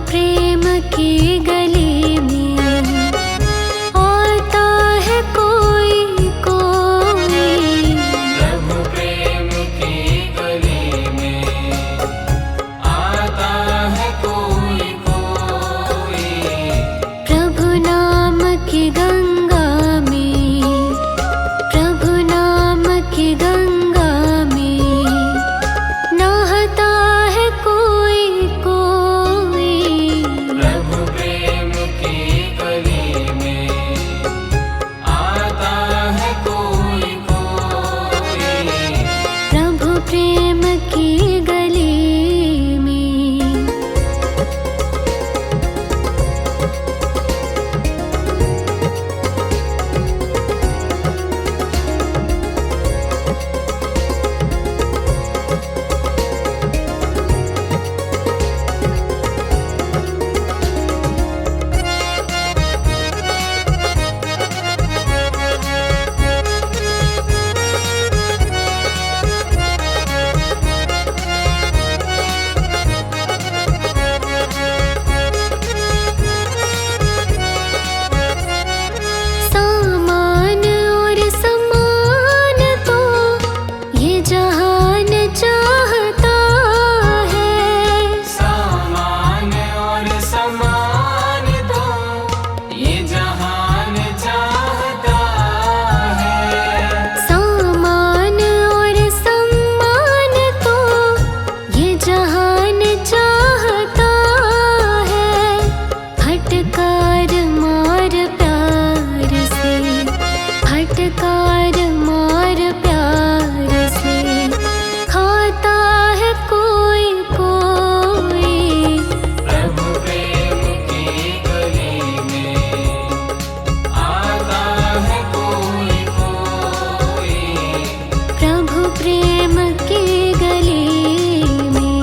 प्रेम की गली में आता है कोई कोई। प्रभु प्रेम की गली में आता है कोई कोई। प्रभु नाम की गंगा में, प्रभु नाम की गंगा में नहाता है कोई कोई। प्रभु प्रेम की गली में आता है कोई कोई। प्रभु प्रेम की गली में। सामान और सम्मान तो ये जहान चाहता है। सामान और सम्मान तो ये जहान चाहता है। सामान और सम्मान तो ये जहान चाहता है। फटकार मार प्यार से, फटकार मार प्यार से खाता है कोई कोई। प्रभु प्रेम की गली में आता है कोई कोई। प्रभु प्रेम की गली में।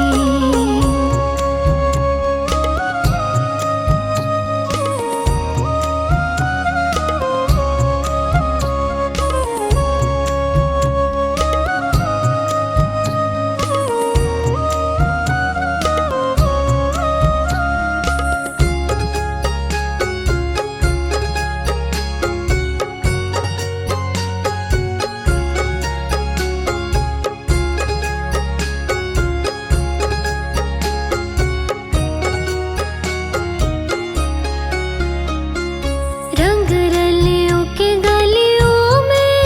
रंग रलियों की गलियों में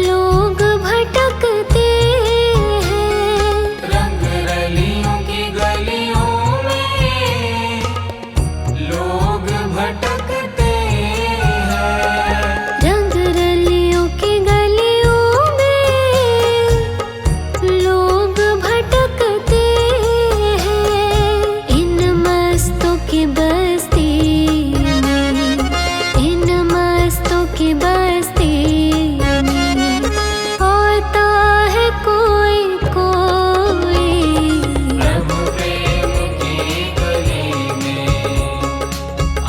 लोग भटकते हैं। रंग रलियों की गलियों में लोग भटकते हैं। रंग रलियों की गलियों में लोग भटकते हैं। इन मस्तों की बस्ती में, इन मस्तों की बस्ती में आता है कोई कोई। प्रभु प्रेम की गली में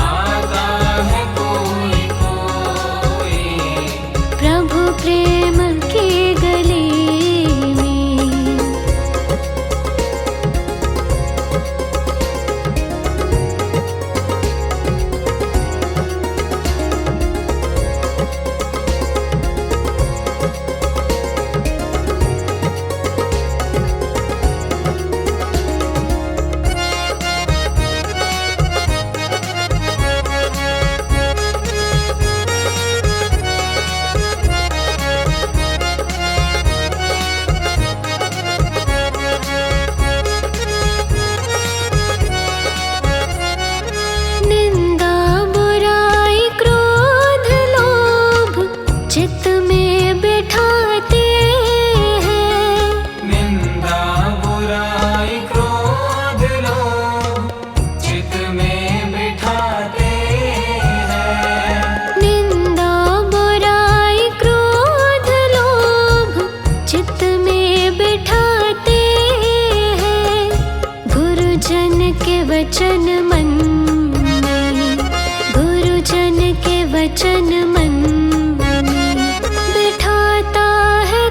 आता है कोई कोई। प्रभु प्रेम की गली में। निंदा बुराई क्रोध लोभ चित्त में बिठाते हैं। निंदा बुराई क्रोध लोभ चित्त में बिठाते हैं। निंदा बुराई क्रोध लोभ चित्त में बिठाते हैं। गुरुजन के वचन मन में, गुरुजन के वचन मन में बिठाता है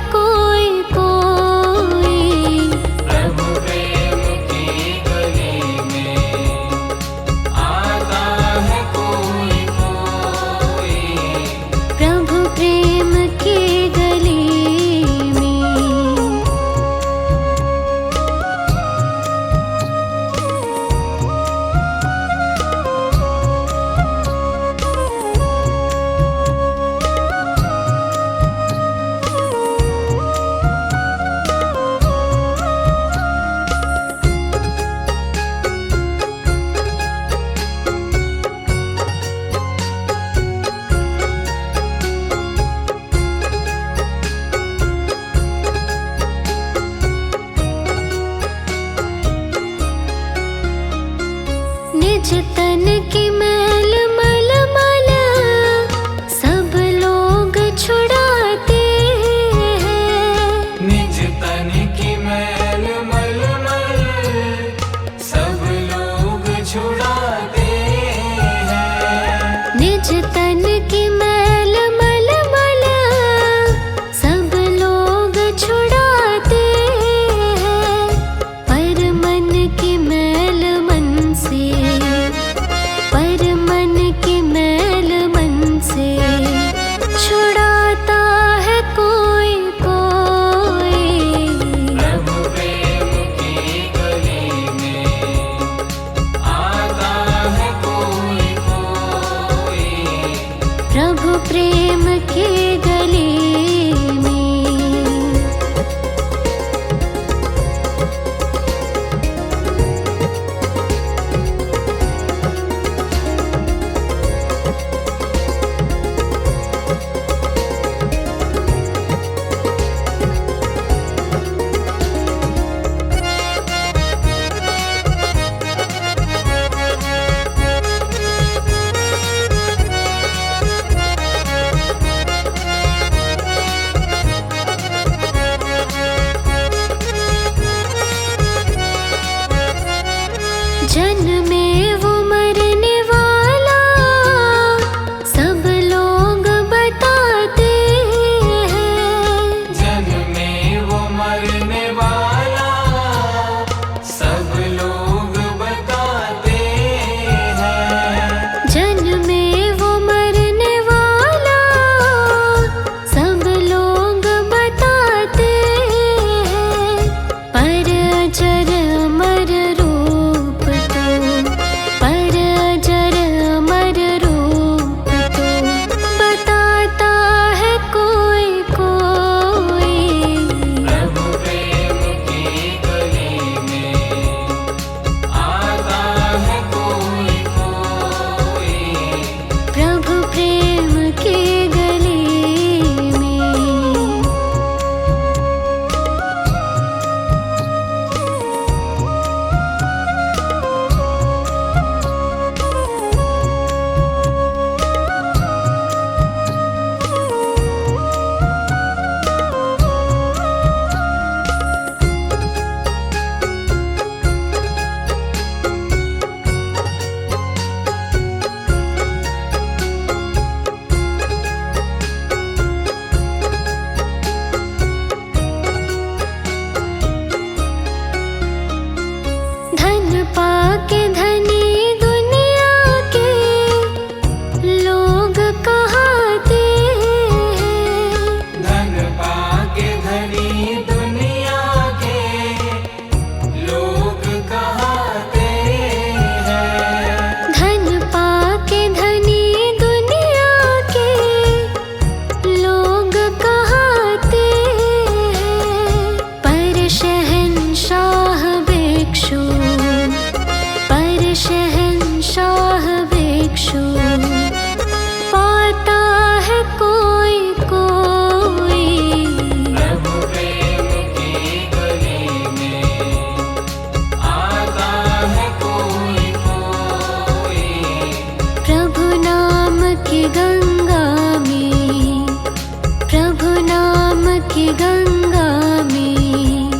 की गंगा में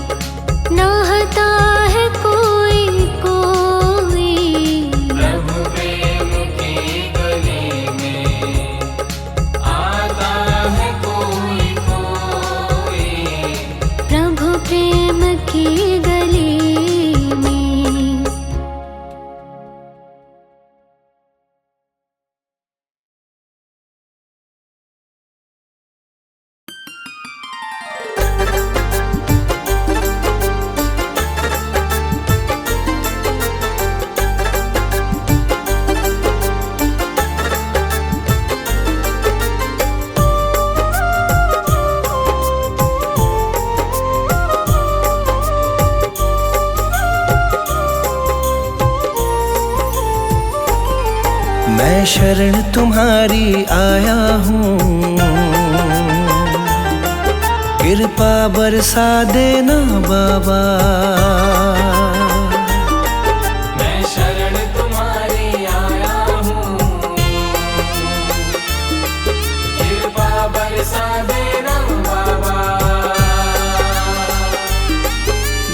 नहाता है कोई कोई। प्रभु प्रेम की गली में आता है कोई कोई। प्रभु प्रेम की गली में। मैं शरण तुम्हारी आया हूँ, कृपा बरसा देना बाबा। मैं शरण तुम्हारी आया हूँ, कृपा बरसा देना बाबा।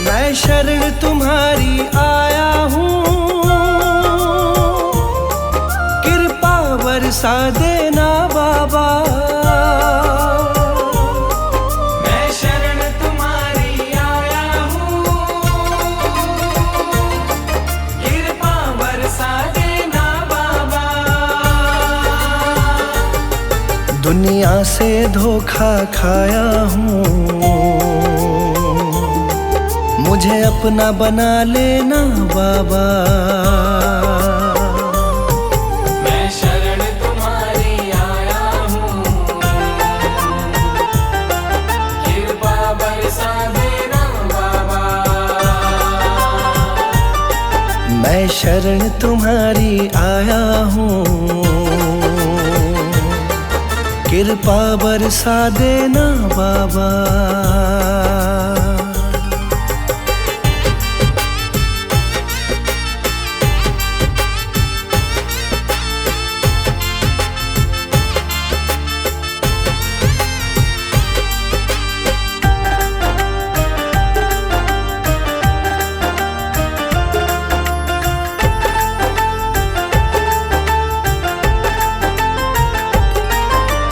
मैं शरण तुम्हारी आया हूँ, कृपा बरसा देना बाबा। मैं शरण तुम्हारी आया हूँ, कृपा बरसा देना बाबा। दुनिया से धोखा खाया हूँ, मुझे अपना बना लेना बाबा। मैं शरण तुम्हारी आया हूँ, कृपा बरसा देना बाबा। मैं शरण तुम्हारी आया हूँ, कृपा बरसा देना बाबा।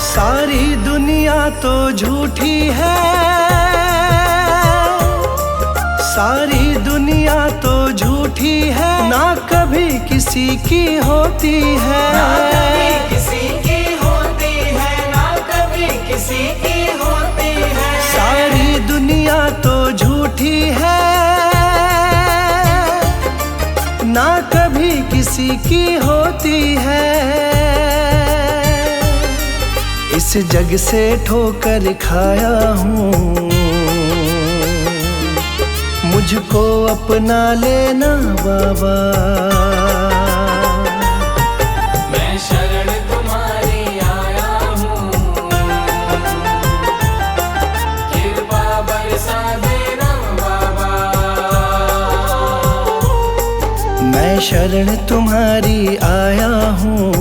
सारी दुनिया तो झूठी है, सारी दुनिया तो झूठी है, ना कभी किसी की होती है। ना कभी किसी की होती है, ना कभी किसी की होती है। सारी दुनिया तो झूठी है, ना कभी किसी की होती है। इस जग से ठोकर खाया हूँ, मुझको अपना लेना बाबा। मैं शरण तुम्हारी आया हूँ, कृपा बरसा देना बाबा। मैं शरण तुम्हारी आया हूँ,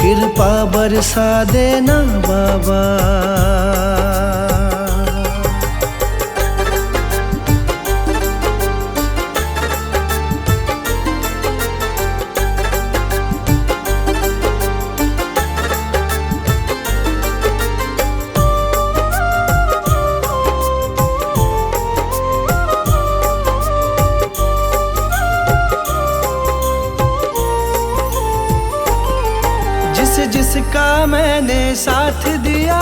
कृपा बरसा देना बाबा। जिसका मैंने साथ दिया,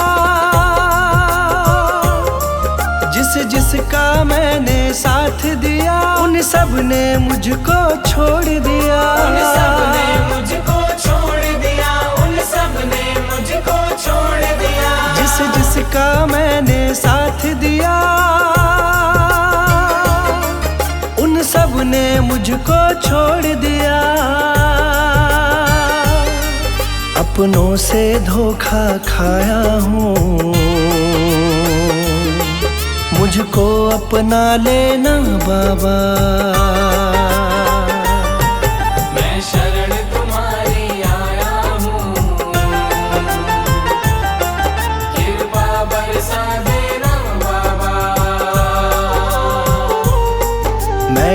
जिसका मैंने साथ दिया, उन सब ने मुझको छोड़ दिया। उन सब ने मुझको छोड़ दिया, उन सब ने मुझको छोड़ दिया। जिसका मैंने साथ दिया, उन सब ने मुझको छोड़ दिया। अपनों से धोखा खाया हूँ, मुझको अपना लेना बाबा। मैं शरण तुम्हारी आया हूँ,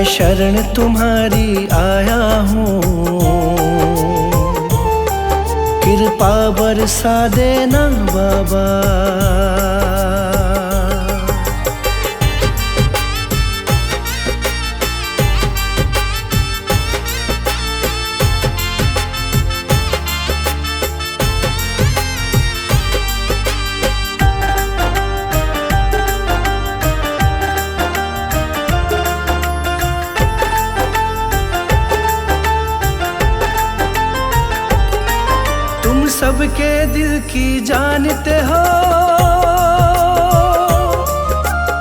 शरण तुम्हारी आया हूँ, कृपा बरसा देना बाबा। तुम सबके दिल की जानते हो,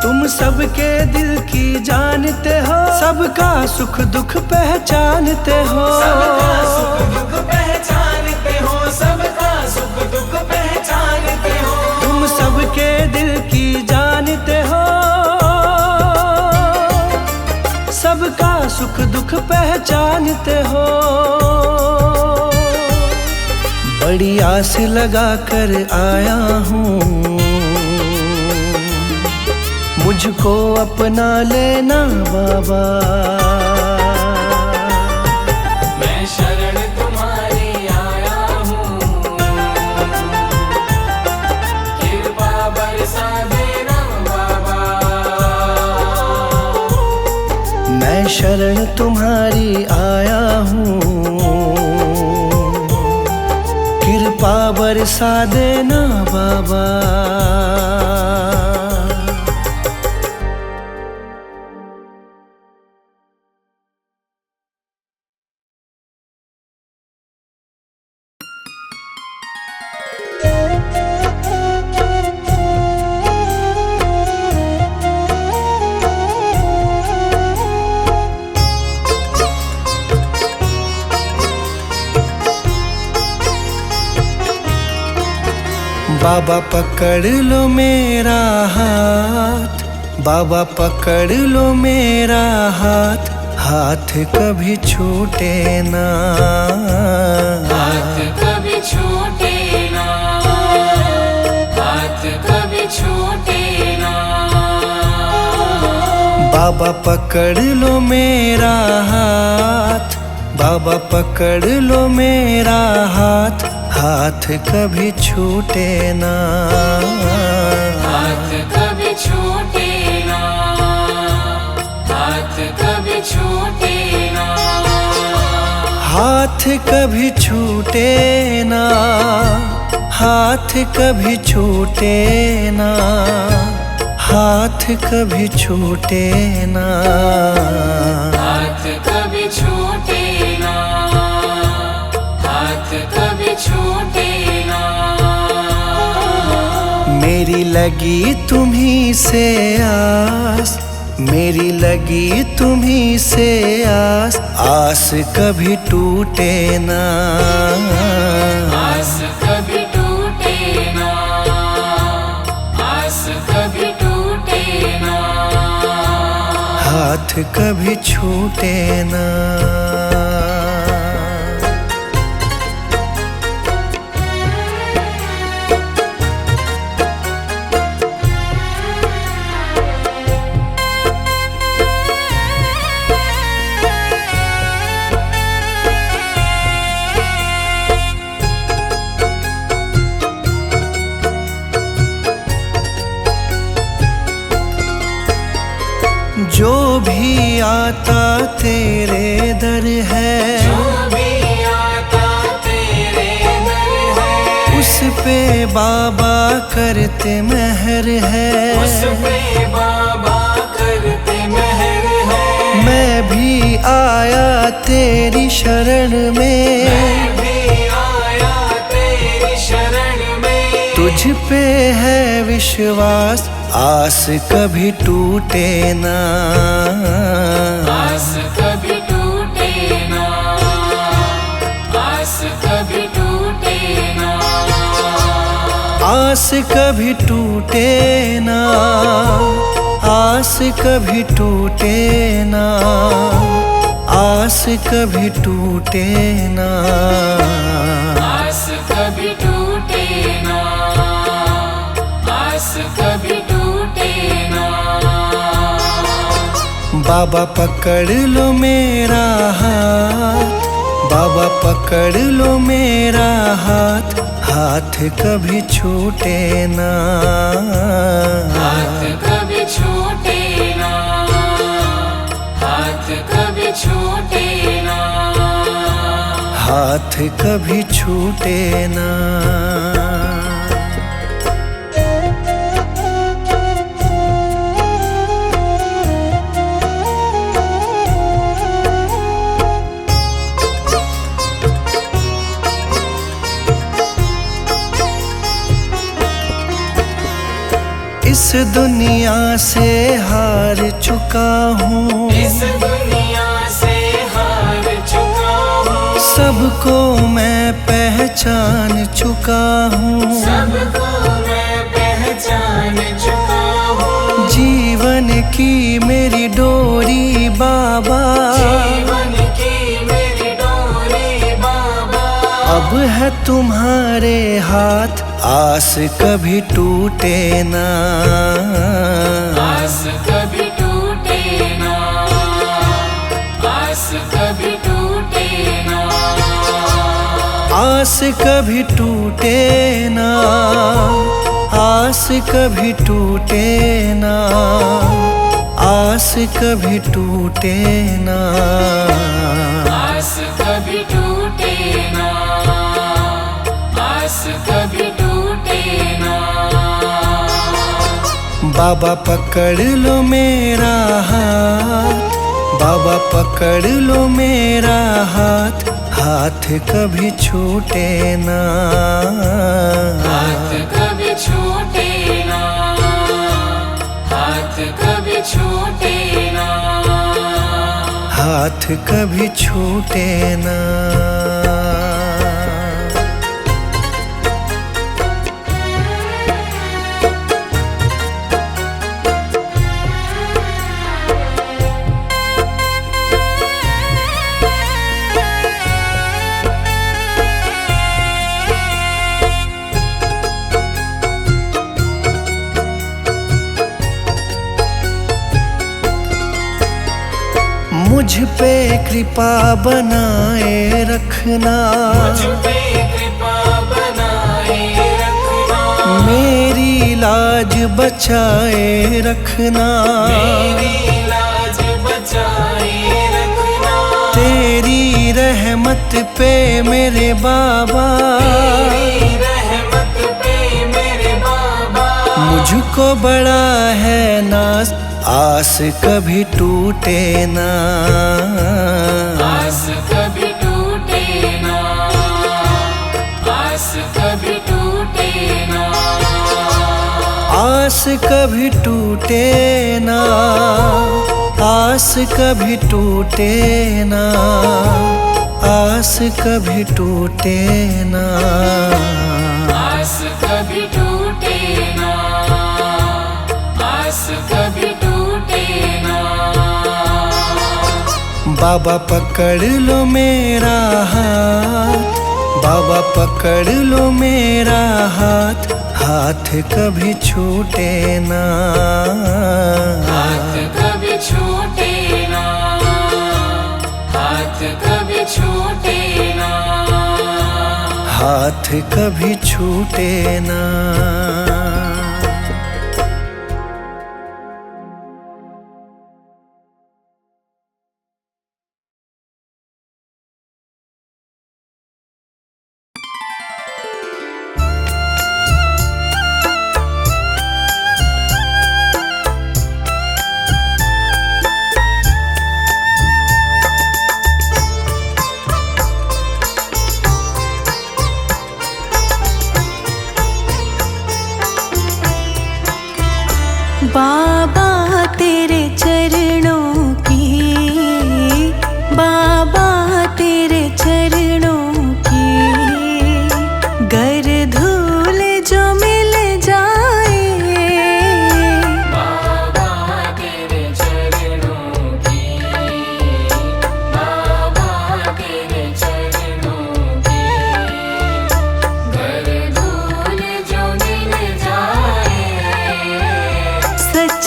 तुम सबके दिल की जानते हो, सबका सुख दुख पहचानते हो। सबका सुख दुख पहचानते हो, सबका सुख दुख पहचानते हो। तुम सबके दिल की जानते हो, सबका सुख दुख पहचानते हो। बड़ी आस लगा कर आया हूँ, मुझको अपना लेना बाबा। मैं शरण तुम्हारी आया हूँ, कृपा बरसा देना बाबा। मैं शरण तुम्हारी आया हूँ, कृपा बरसा देना बाबा। बाबा पकड़ लो मेरा हाथ, बाबा पकड़ लो मेरा हाथ, हाथ कभी छूटे ना, हाथ कभी छूटे ना, हाथ कभी छूटे ना। बाबा पकड़ लो मेरा हाथ, बाबा पकड़ लो मेरा हाथ, हाथ कभी छूटे ना, हाथ कभी छूटे ना, हाथ कभी छूटे ना। हाथ कभी छूटे ना, हाथ कभी छूटे ना, हाथ कभी छूटे ना, हाथ कभी छूटे ना, हाथ कभी छूटे ना। मेरी लगी तुम्हीं से आस, मेरी लगी तुम्हीं से आस, आस कभी टूटे ना, आस कभी टूटे ना, आस कभी टूटे ना। हाथ कभी छूटे ना। जो भी आता तेरे दर है, जो भी आता तेरे दर है, उस पे बाबा करते मेहर है, उस पे बाबा करते मेहर है। मैं भी आया तेरी शरण में, मैं भी आया तेरी शरण में। तुझ पे है विश्वास, आस कभी टूटे ना, आस कभी टूटे ना, आस कभी टूटे ना। आस कभी टूटे ना, आस कभी टूटे ना, आस कभी टूटे ना, आस कभी टूटे ना, आस कभी टूटे ना। बाबा पकड़ लो मेरा हाथ, बाबा पकड़ लो मेरा हाथ, हाथ कभी छूटे ना, हाथ कभी छूटे ना, हाथ कभी छूटे ना, हाथ कभी छूटे ना। इस दुनिया से हार चुका हूँ, इस दुनिया से हार चुका हूँ, सबको मैं पहचान चुका हूँ, सबको मैं पहचान चुका हूँ। जीवन की मेरी डोरी बाबा, जीवन की मेरी डोरी बाबा, अब है तुम्हारे हाथ, आस कभी टूटे ना, आस कभी टूटे ना, आस कभी टूटे ना, आस कभी टूटे ना, आस कभी टूटे ना, आस कभी टूटे ना, आस कभी टूटे ना, आस कभी टूटे ना। बाबा पकड़ लो मेरा हाथ, बाबा पकड़ लो मेरा हाथ, हाथ कभी छूटे ना, हाथ कभी छूटे ना, हाथ कभी छूटे ना, हाथ कभी छूटे ना। मुझ पे कृपा बनाए रखना, मुझ पे कृपा बनाए रखना, मेरी लाज बचाए रखना, मेरी लाज बचाए रखना, तेरी रहमत पे मेरे बाबा, तेरी रहमत पे मेरे बाबा, मुझको बड़ा है नाज, आस कभी टूटे ना, आस कभी टूटे ना, आस कभी टूटे ना, आस कभी टूटे ना, आस कभी टूटे ना, आस कभी टूटे ना, आस कभी टूटे ना, आस कभी टूटे ना। बाबा पकड़ लो मेरा हाथ, बाबा पकड़ लो मेरा हाथ, हाथ कभी छूटे ना, हाथ कभी छूटे ना, हाथ कभी छूटे ना, हाथ कभी छूटे ना। बाबा तेरे चरणों की, बाबा तेरे चरणों की, गर धूल जो मिल जाए, बाबा तेरे चरणों की, बाबा तेरे चरणों की, घर धूल जो मिल जाए, सच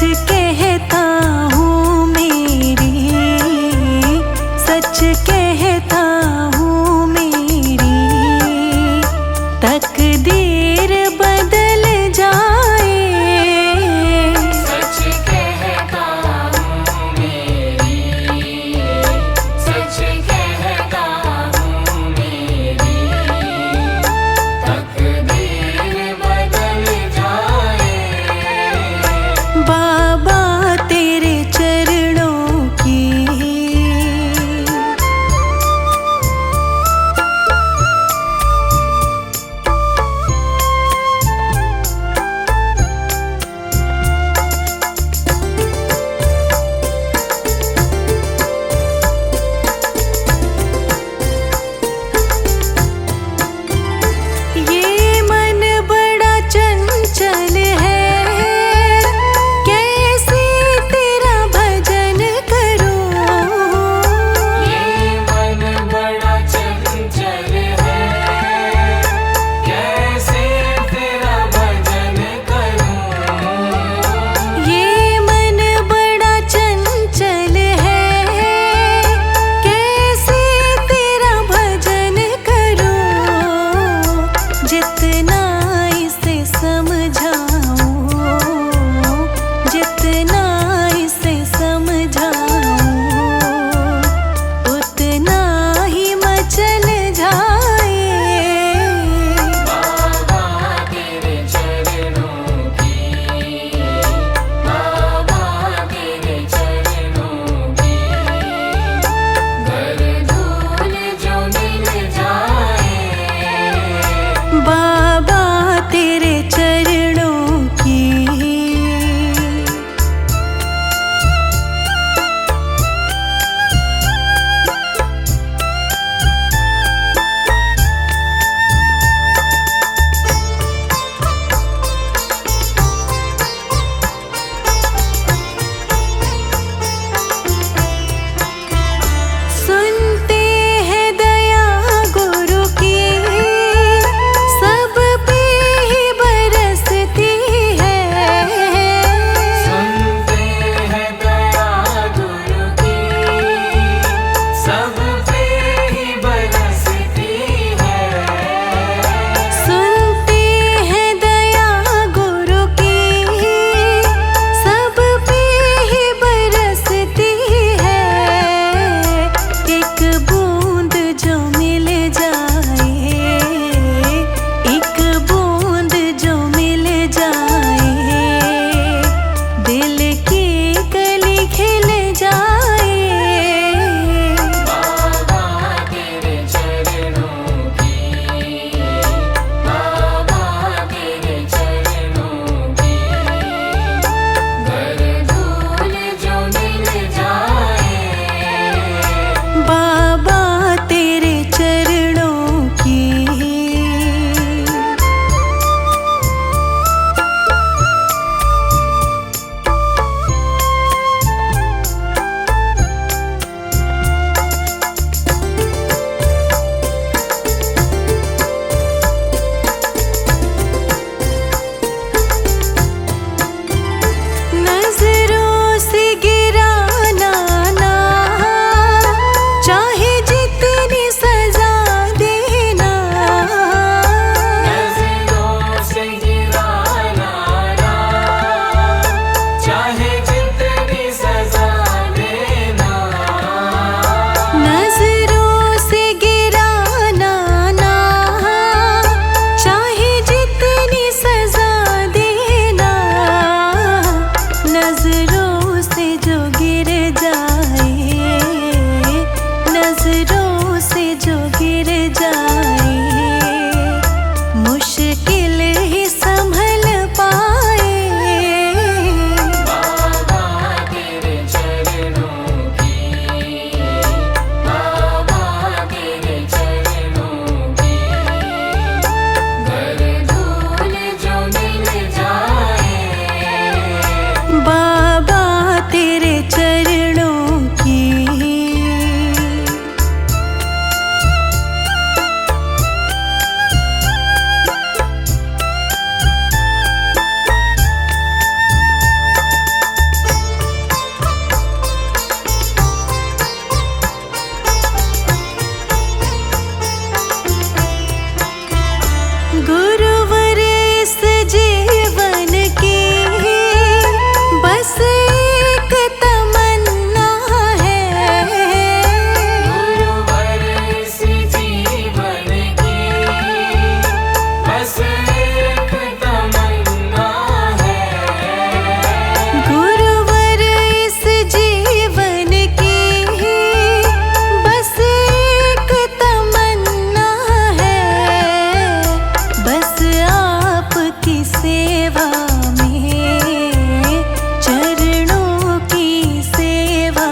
सेवा में, चरणों की सेवा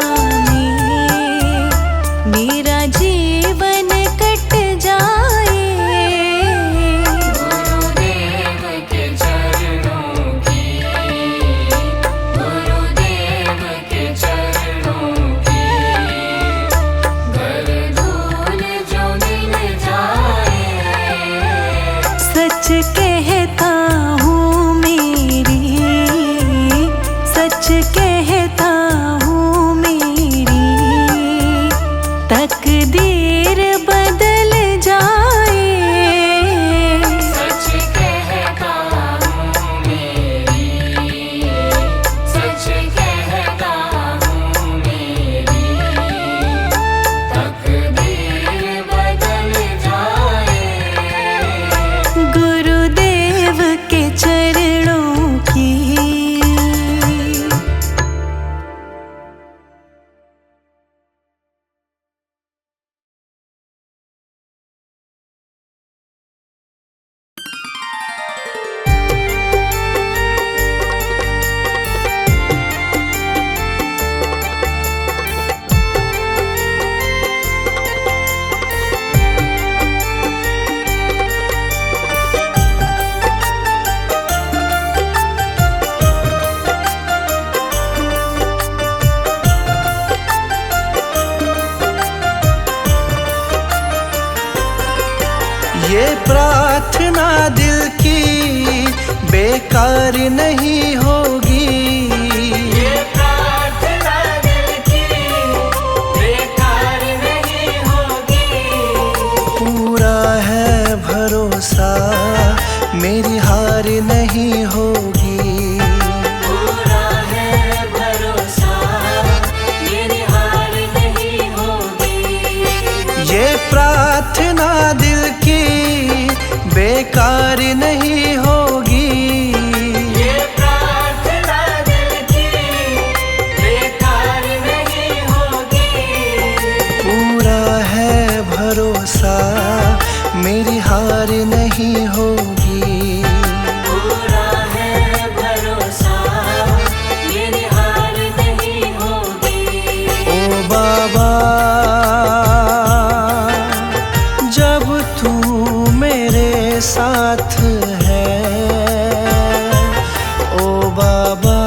में मेरा जीवन कट जाए। गुरुदेव के चरणों की, गुरुदेव के चरणों की, घर धूल जो मिल जाए। सच कहता हूँ मेरी, सच कहता हूँ मेरी तकदीर बदल जाए। सच कहता हूँ मेरी, सच कहता हूँ मेरी तकदीर बदल जाए। गुरुदेव के चरणों की। ये प्रार्थना दिल की बेकार नहीं होगी। ये प्रार्थना दिल की बेकार नहीं होगी। पूरा है भरोसा मेरी हार नहीं होगी। पूरा है भरोसा मेरी हार नहीं होगी। ये प्रार्थना दिल की बेकार नहीं होगी। ये प्रार्थना दिल की बेकार नहीं होगी। पूरा है भरोसा मेरी हार नहीं होगी। पूरा है भरोसा मेरी हार नहीं होगी। ओ बाबा जब तू मेरे साथ है, ओ बाबा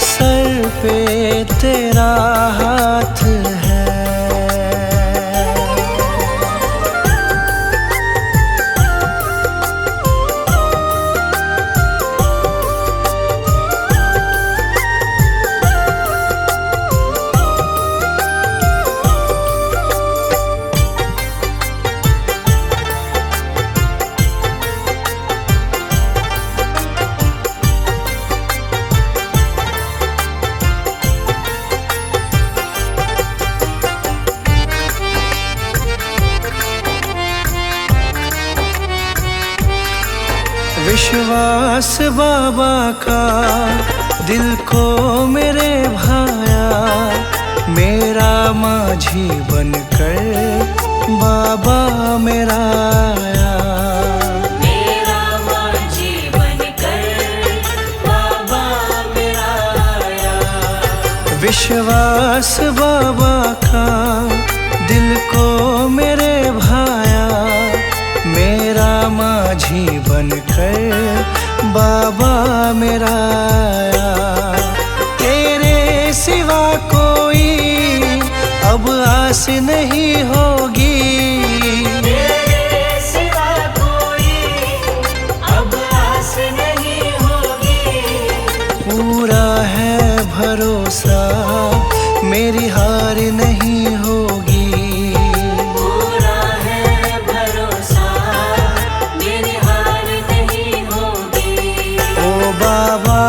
सर पे तेरा हाथ है। विश्वास बाबा का दिल को मेरे भाया, मेरा माझी बनकर बाबा मेरा आया। मेरा माझी बनकर बाबा मेरा आया। विश्वास बाबा का दिल को मेरे भाया, मेरा माझी बनकर बाबा मेरा आया। तेरे सिवा कोई अब आस नहीं होगी। तेरे सिवा कोई अब आस नहीं होगी। पूरा है भरोसा मेरी हार नहीं होगी। पूरा है भरोसा मेरी हार नहीं होगी। ओ बाबा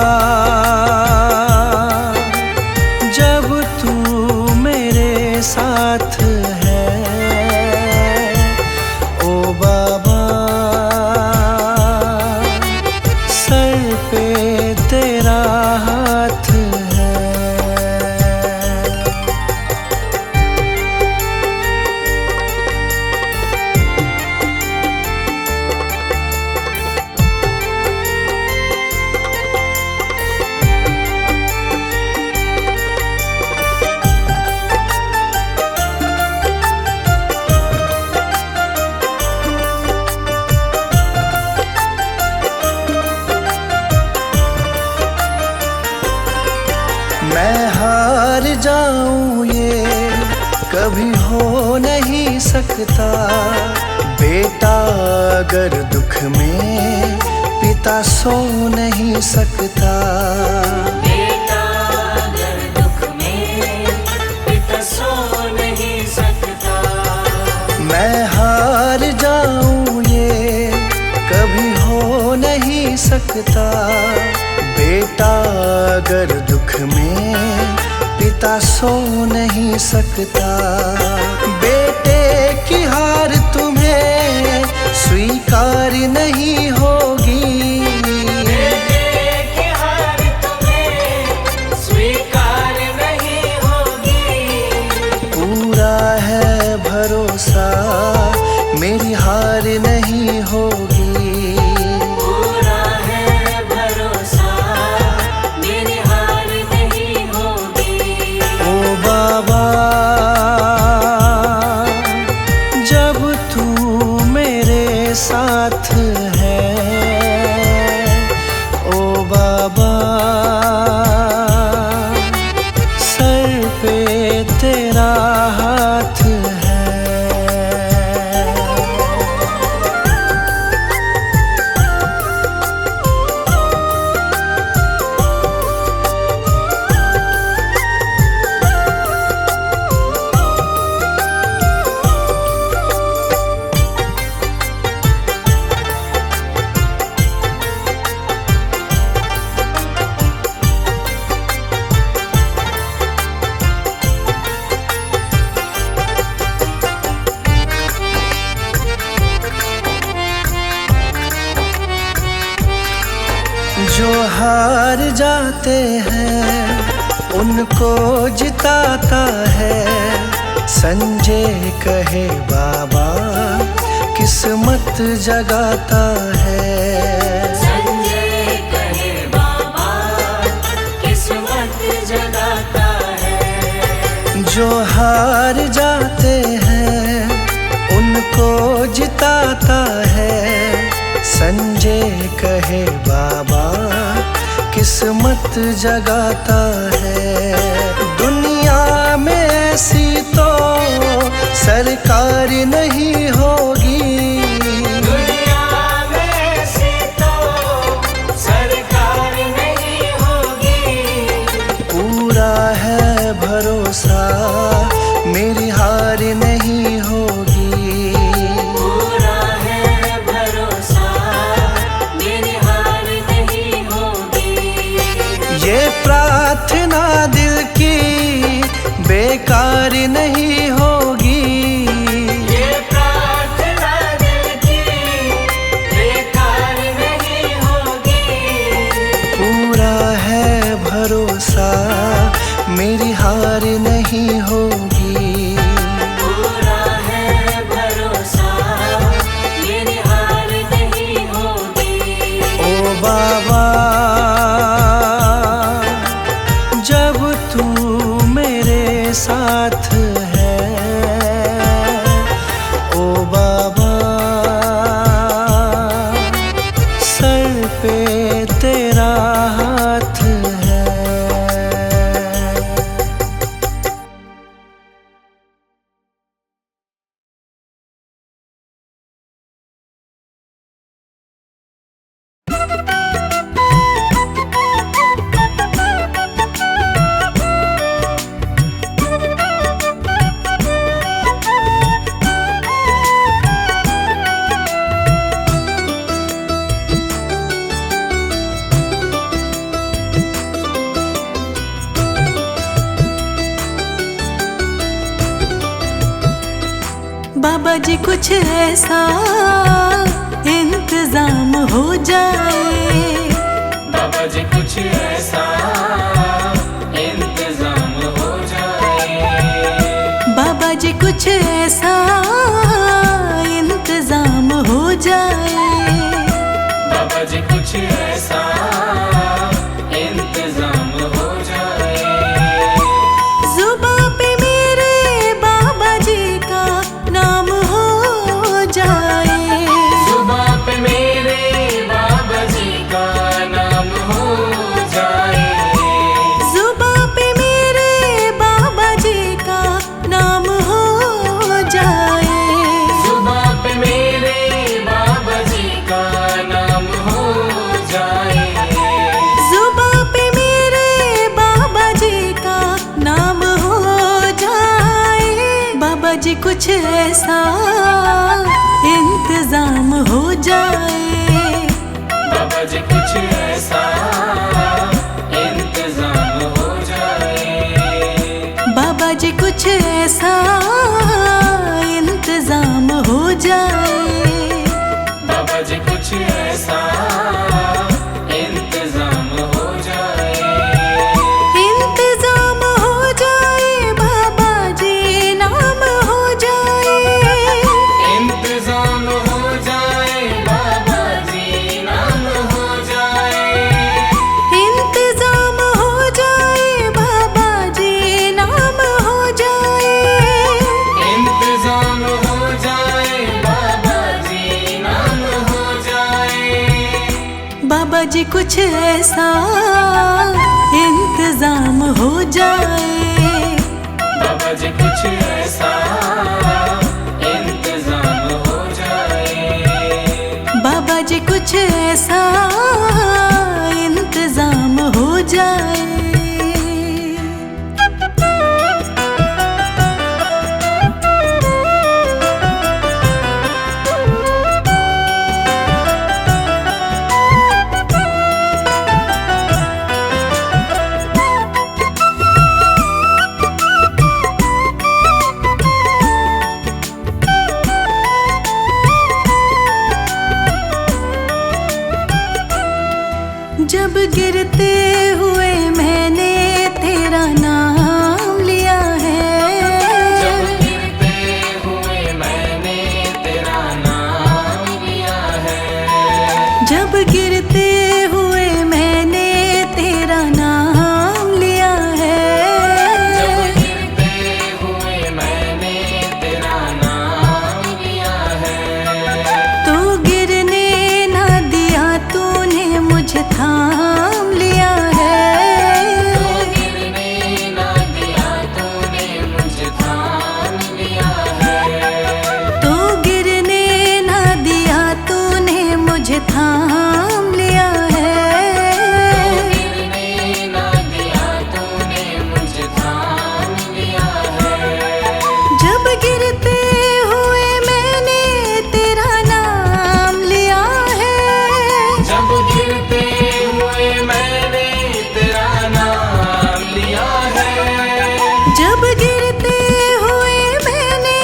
जब तू मेरे साथ है, जाऊं ये कभी हो नहीं सकता। बेटा अगर दुख में पिता सो नहीं सकता। बेटा अगर दुख में पिता सो नहीं सकता। मैं हार जाऊं ये कभी हो नहीं सकता। बेटा अगर दुख में पिता सो नहीं सकता। बेटे की हार तुम्हें स्वीकार नहीं होगी। बेटे की हार तुम्हें स्वीकार नहीं होगी। पूरा है भरोसा मेरी हार नहीं होगी। पूरा है भरोसा मेरी हार नहीं होगी। ओ बाबा जब तू मेरे साथ है, ओ बाबा सर पे तेरा हाथ है। जो हार जाते हैं उनको जिताता है। संजय कहे बाबा किस्मत जगाता है। संजय कहे बाबा किस्मत जगाता है। जो हार जाते हैं उनको जिताता है। संजय कहे बाबा किस्मत जगाता है। दुनिया में ऐसी तो सरकार नहीं होगी। दुनिया में ऐसी तो सरकार नहीं होगी। पूरा है भरोसा मेरी हार नहीं होगी। पूरा है भरोसा मेरी हार नहीं होगी। ये प्रार्थना दिल की बेकार नहीं होगी। ये प्रार्थना दिल की बेकार नहीं होगी। पूरा है भरोसा मेरी हार नहीं होगी। पूरा है भरोसा मेरी हार नहीं होगी। ओ बाबा जब तू मेरे साथ है, ओ बाबा सर पे तेरा हाथ है। बाबा जी कुछ ऐसा इंतजाम हो जाए। बाबा जी कुछ ऐसा इंतजाम हो जाए। बाबा जी कुछ ऐसा इंतजाम हो जाए। बाबा जी कुछ ऐसा इंतजाम हो जाए। जुबां पे मेरे बाबा जी का नाम हो जाए। जुबां पे मेरे बाबा जी का नाम हो जाए। कुछ ऐसा इंतजाम हो जाए। बाबा जी कुछ ऐसा इंतजाम हो जाए। बाबा जी कुछ ऐसा इंतजाम हो जाए। बाबा जी कुछ ऐसा इंतजाम हो जाए। इंतजाम हो जाए बाबा जी नाम हो जाए। इंतजाम हो जाए बाबा जी नाम हो जाए। इंतजाम हो जाए बाबा जी नाम हो जाए। इंतजाम हो जाए बाबा जी नाम हो जाए। बाबा जी कुछ ऐसा इंतजाम हो जाए। बाबा जी कुछ ऐसा इंतजाम हो जाए। बाबा जी कुछ ऐसा इंतजाम हो जाए। जब गिरते हुए मैंने तेरा नाम लिया है। जब गिरते हुए मैंने तेरा नाम लिया है। जब गिरते हुए मैंने तेरा नाम लिया है। जब गिरते हुए मैंने तेरा नाम लिया है। तो गिरने ना दिया तूने मुझे थाम लिया है। तो गिरने ना दिया तूने मुझे थाम लिया है। तो गिरने ना दिया तूने मुझे थाम लिया है। गिरने ना दिया तूने मुझे थाम लिया है। जब गिरते हुए मैंने तेरा नाम लिया है। जब गिरते हुए मैंने तेरा नाम लिया है। जब गिरते हुए मैंने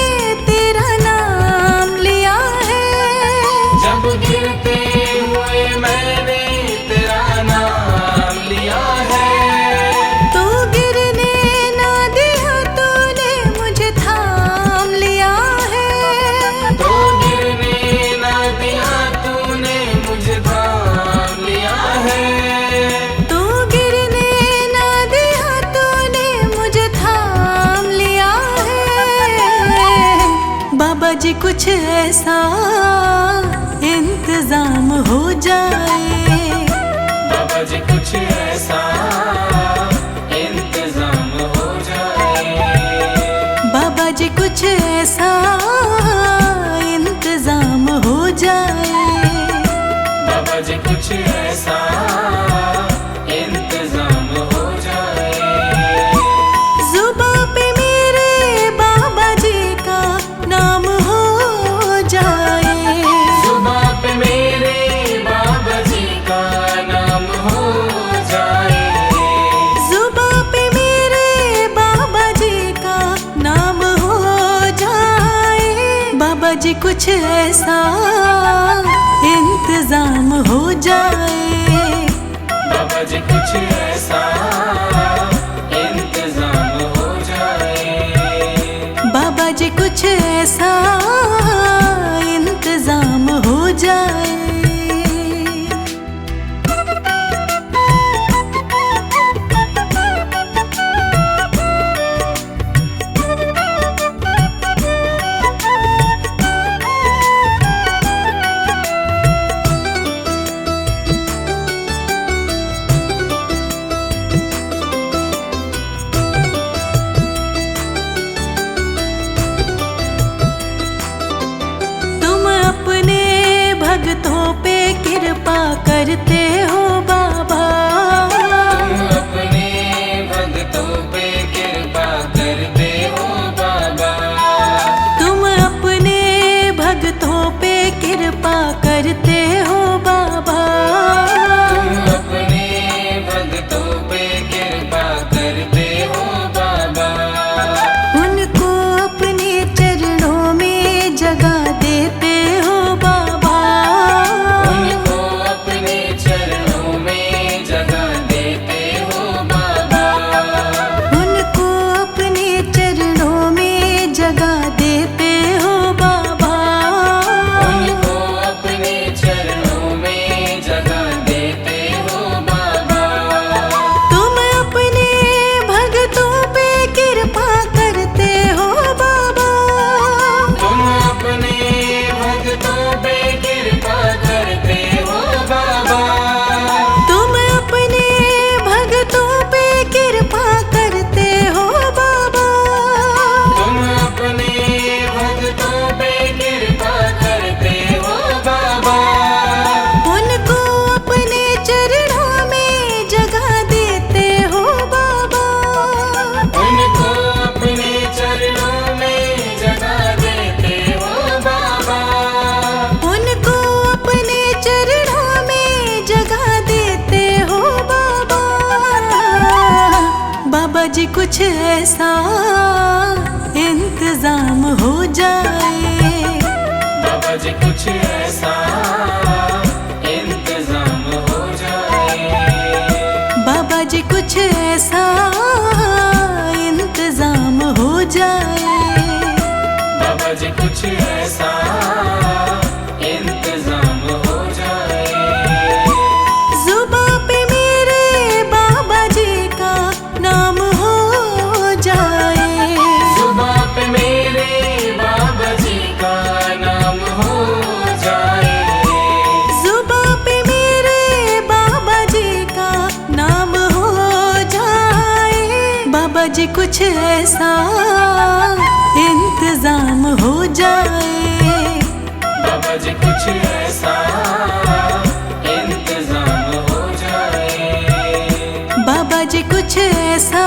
तेरा नाम लिया है। जब गिरते हुए मैंने तेरा नाम लिया है। तो गिरने ना दिया तूने मुझे थाम लिया है। तो गिरने ना दिया तूने मुझे थाम लिया है। तो गिरने ना दिया तूने मुझे थाम लिया है। बाबा जी कुछ ऐसा इंतजाम हो जाए। बाबा जी कुछ ऐसा इंतजाम हो जाए। बाबा जी कुछ ऐसा इंतजाम हो जाए। बाबा जी कुछ ऐसा इंतजाम हो जाए। जुबां पे मेरे बाबा जी का नाम हो जाए। जुबां पे मेरे बाबा जी का नाम हो जाए। जुबां पे मेरे बाबा जी का नाम हो जाए। बाबा जी कुछ ऐसा इंतजाम हो जाए। बाबा जी कुछ ऐसा इंतजाम हो जाए। बाबा जी कुछ ऐसा इंतजाम हो जाए। कुछ ऐसा इंतजाम हो जाए। बाबा जी कुछ ऐसा इंतजाम हो जाए। बाबा जी कुछ ऐसा इंतजाम हो जाए। बाबा जी कुछ ऐसा इंतजाम हो जाए। जुबां पे मेरे बाबा जी का नाम हो जाए। जुबां पे मेरे बाबा जी का नाम हो जाए। जुबां पे मेरे बाबा जी का नाम हो जाए। बाबा जी कुछ ऐसा इंतजाम हो जाए। बाबा जी कुछ ऐसा इंतजाम हो जाए। बाबा जी कुछ ऐसा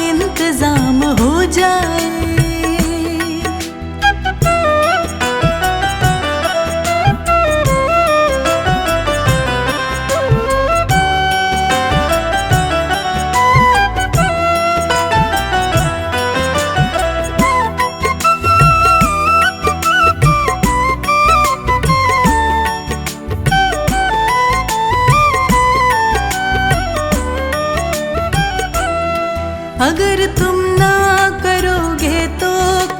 इंतजाम हो जाए। अगर तुम ना करोगे तो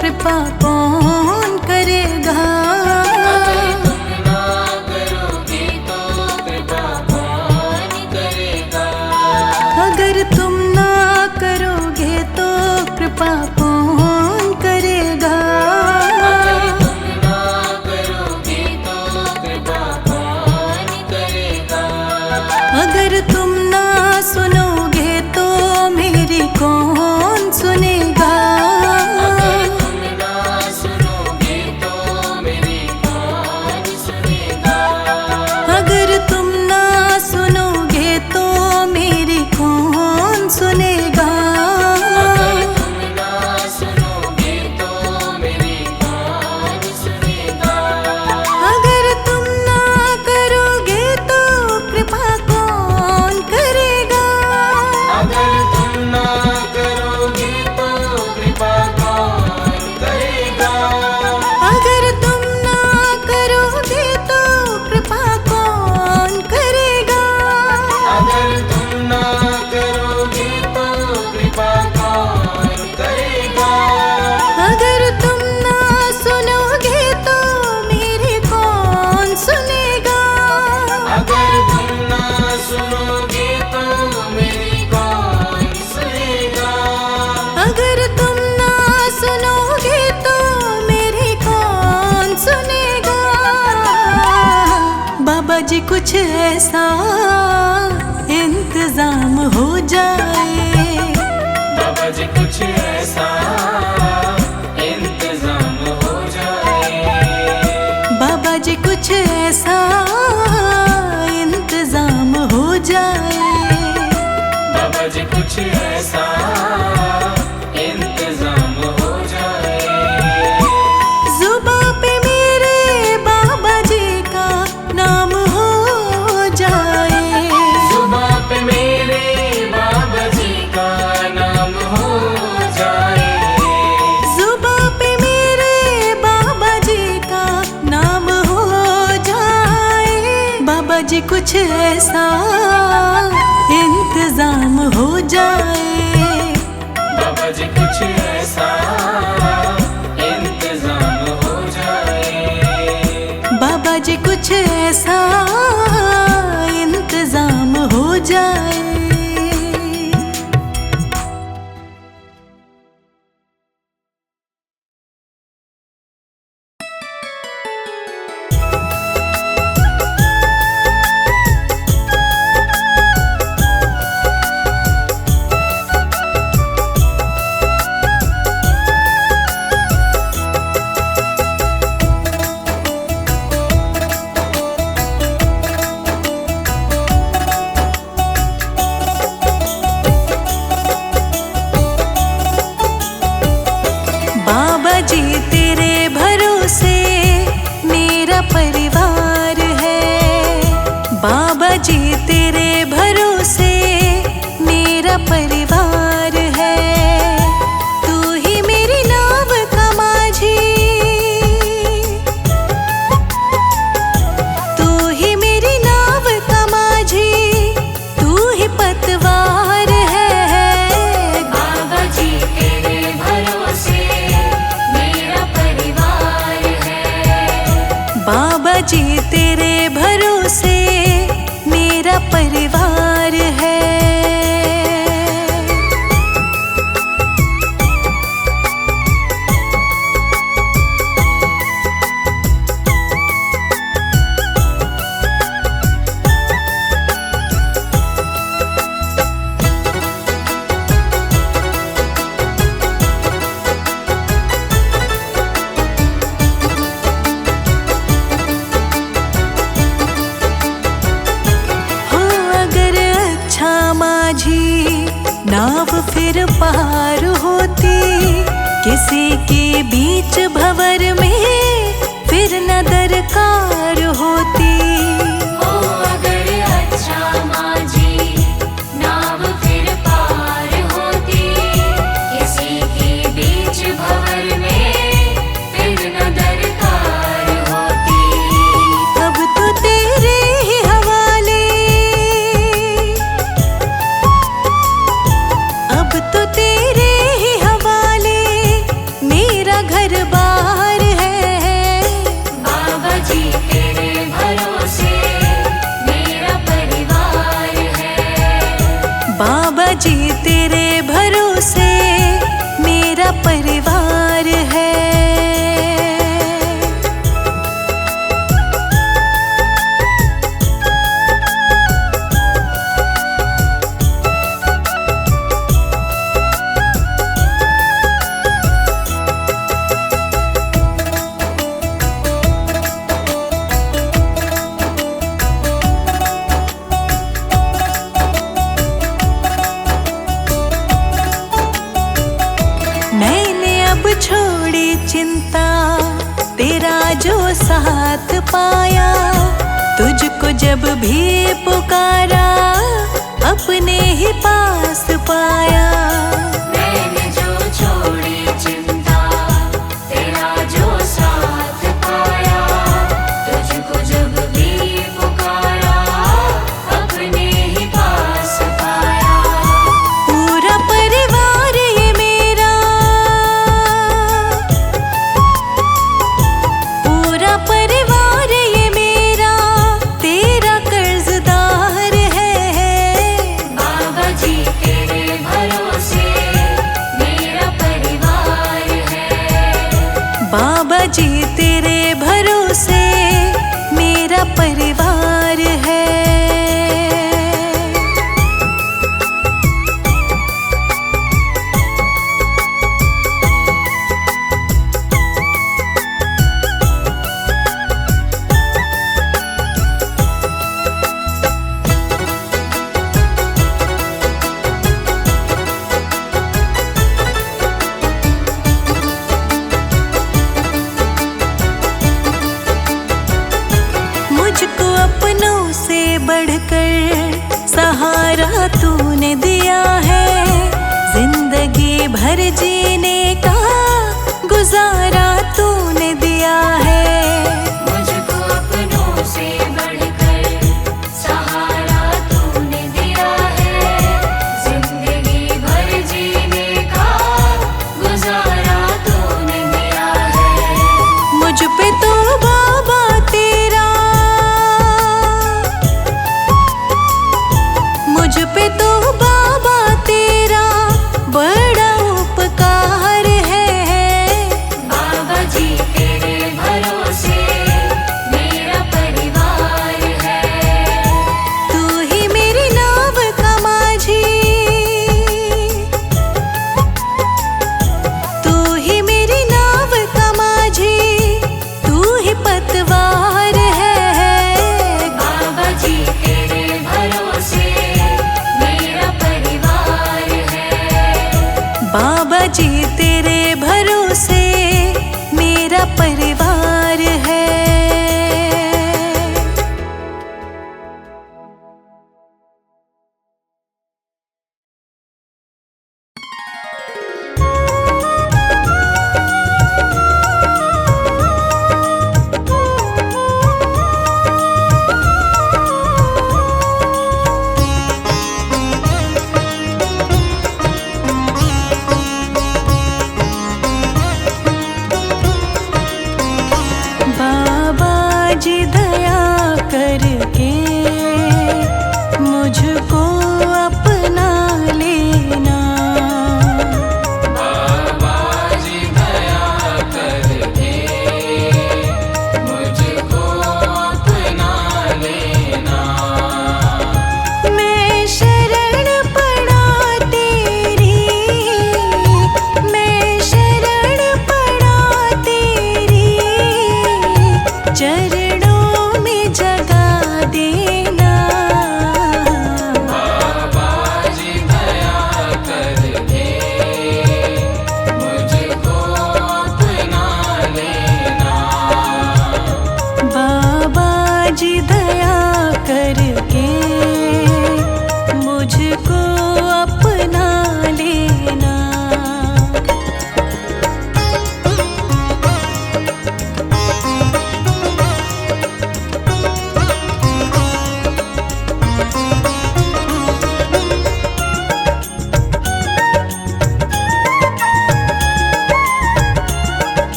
कृपा कौन करेगा। अगर तुम ना करोगे तो कृपा कौन करेगा। अगर तुम ना करोगे तो कृपा कौन करेगा। अगर तुम ना करोगे तो कृपा कौन करेगा। अगर तुम ना सुनोगे तो मेरी कौन सुनेगा। अगर तुम ना सुनोगे तो मेरी कौन सुनेगा। अगर तुम ना सुनोगे तो मेरी कौन सुनेगा। अगर तुम ना सुनोगे तो मेरी कौन सुनेगा। अगर तुम ना करोगे तो कृपा कौन करेगा। अगर तुम ना करोगे तो कृपा कौन करेगा। अगर तुम ना करोगे तो कृपा कौन करेगा। अगर तुम ना करोगे तो कृपा कौन करेगा। अगर तुम ना सुनोगे तो मेरी कौन सुनेगा। अगर तुम ना सुनोगे तो मेरी कौन सुनेगा। अगर तुम ना सुनोगे तो मेरी कौन सुनेगा। बाबा जी कुछ ऐसा इंतजाम हो जाए। बाबा जी कुछ ऐसा इंतजाम हो जाए। बाबा जी कुछ ऐसा इंतजाम हो जाए। बाबा जी कुछ ऐसा इंतजाम हो जाए। जुबां पे मेरे बाबा जी का नाम हो जाए। जुबां पे मेरे बाबा जी का नाम हो जाए। जुबां पे मेरे बाबा जी का नाम हो जाए। बाबा जी कुछ ऐसा इंतजाम हो जाए। बाबा जी कुछ ऐसा इंतजाम हो जाए। बाबा जी कुछ ऐसा इंतजाम हो जाए। बाबा जी तेरे भरोसे मेरा परिवार नाव फिर पार होती, किसी के बीच भंवर में फिर न दरकार होती। ओ अगर अच्छा माँ जी नाव फिर पार होती, किसी के बीच भंवर में फिर न दरकार होती। अब तो तेरे ही हवाले, अब तो तेरे ही हवाले मेरा घर बार है। बाबा जी तेरे भरोसे मेरा परिवार है। बाबा जी तेरे भरोसे मेरा परिवार है। मैंने अब छोड़ी चिंता, तेरा जो साथ पाया, तुझको जब भी पुकारा अपने ही पास पाया। मैंने जो छोड़ी चिंता, तेरा जो साथ पाया, तुझको जब भी पुकारा अपने ही पास पाया। पूरा परिवार ये मेरा, पूरा परिवार ये मेरा तेरा कर्जदार है। बाबा जी तेरे भरोसे मेरा परिवार है। बाबा जी तेरे भरोसे मेरा परिवार है। मुझको अपनों से बढ़कर सहारा तूने दिया है। जिंदगी भर जीने का गुजारा तूने दिया है। मुझको अपनों से बढ़कर सहारा तूने दिया है। जिंदगी भर जीने का गुजारा तूने दिया है। मुझ पे तो बाबा तेरा, मुझ पे तो बाबा तेरा बड़ा उपकार है। बाबा जी तेरे भरोसे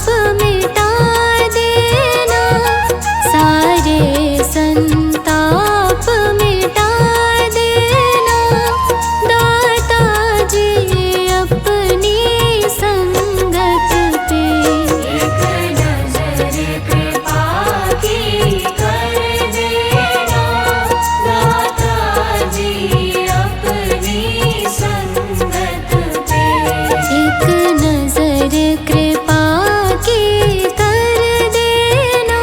मिटा देना, सारे संताप मिटा देना। दाता जी अपनी संगत पे एक नजर कृपा की कर देना, दाता जी अपनी संगत पे एक नजर कृपा की कर देना।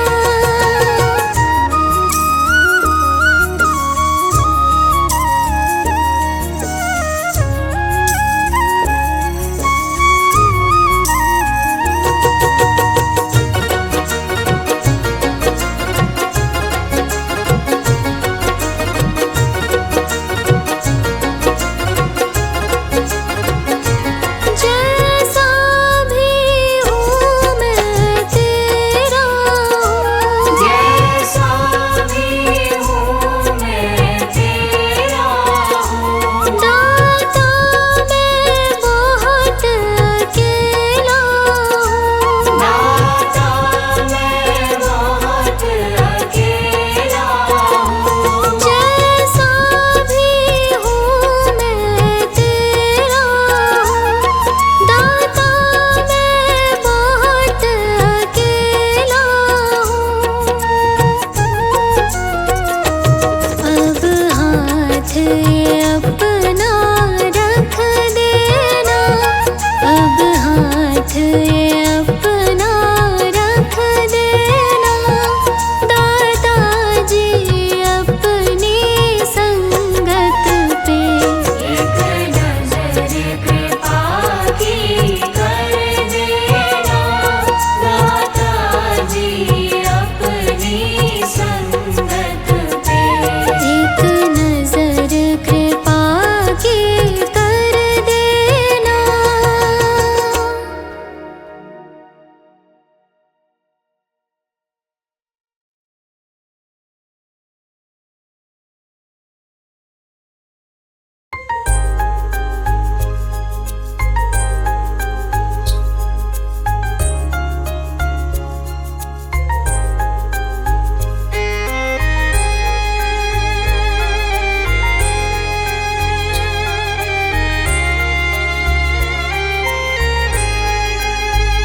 जैसा भी हूँ मैं तेरा हूँ, जैसा भी हूँ मैं तेरा हूँ। दाता मैं बहुत अकेला हूँ, दाता मैं बहुत अकेला हूँ। जैसा भी हूँ मैं तेरा हूँ, दाता मैं बहुत अकेला हूँ। अब हाथ अपना रख देना, अब हाथ अपना रख देना, दाता जी अपनी संगत पे एक नजर कृपा की कर देना, दाता जी अपनी संगत पे एक नजर कृपा की कर देना।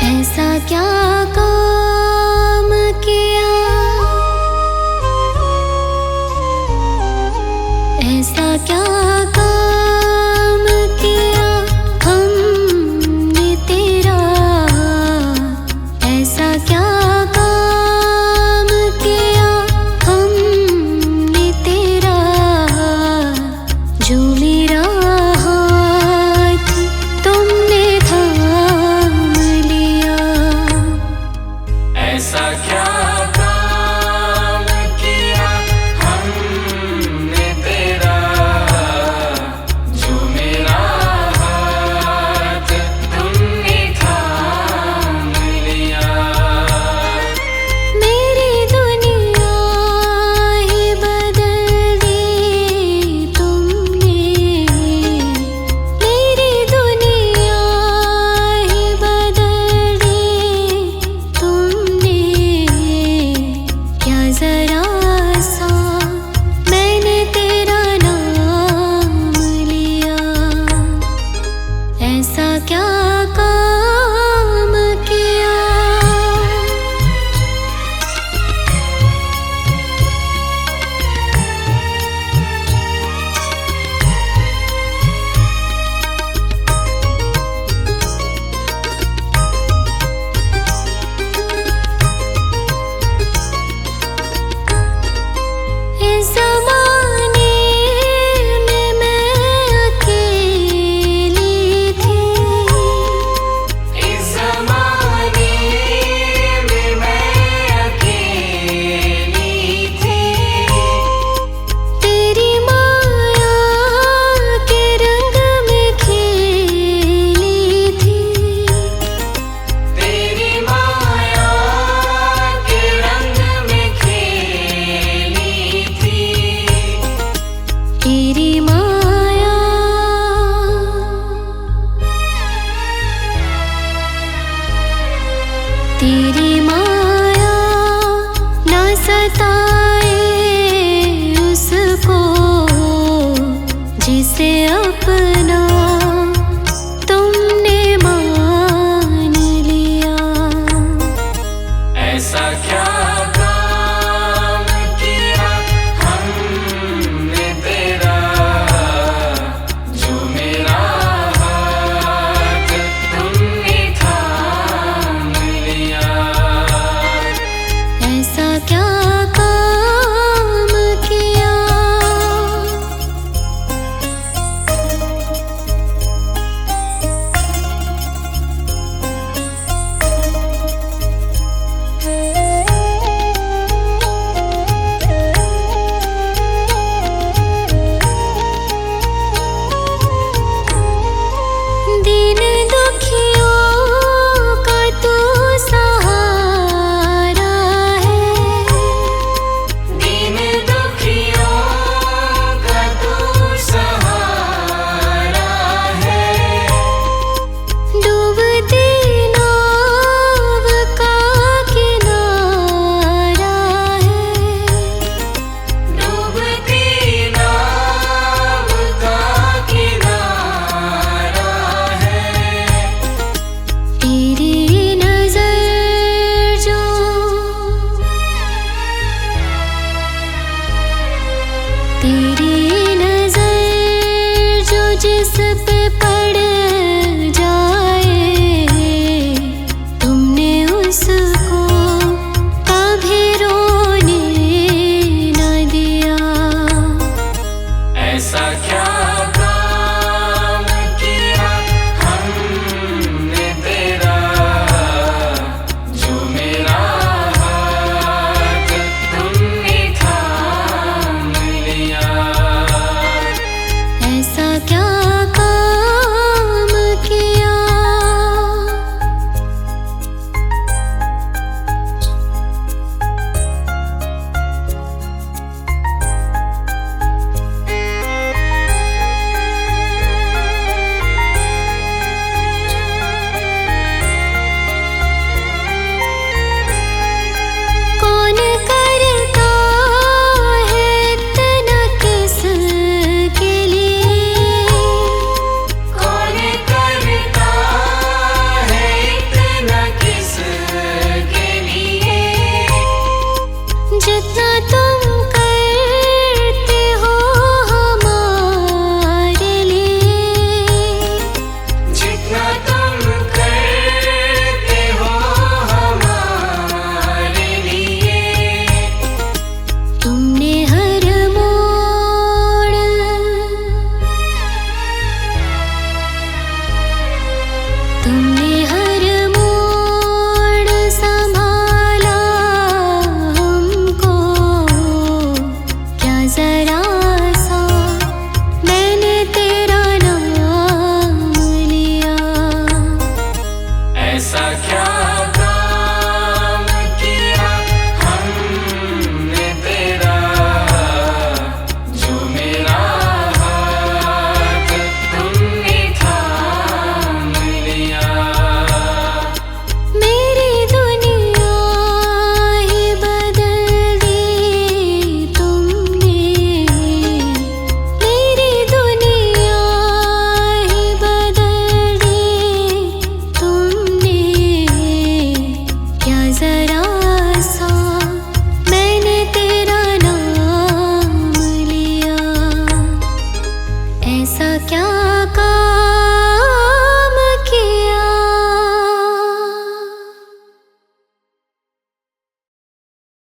ऐसा क्या काम किया, ऐसा क्या काम किया हमने तेरा, ऐसा क्या काम किया हमने तेरा, जो मेरा हाथ तुमने थाम लिया। ऐसा क्या काम किया हमने तेरा, जो मेरा हाथ तुमने थाम लिया। मेरी दुनिया ही बदल दी तुमने, मेरी दुनिया ही बदल दी तुमने। तेरी माया न सताए उसको जिसे अपना तुमने मान लिया। ऐसा क्या काम किया हमने तेरा, जो मेरा हाथ तुमने थाम लिया। ऐसा क्या काम किया। दीन दुखियों का तू सहारा है, दीन दुखियों का तू सहारा है। डूबती नाव का किनारा है, डूबती नाव का किनारा है। तेरी नजर जो तेरी नजर जो जिस पे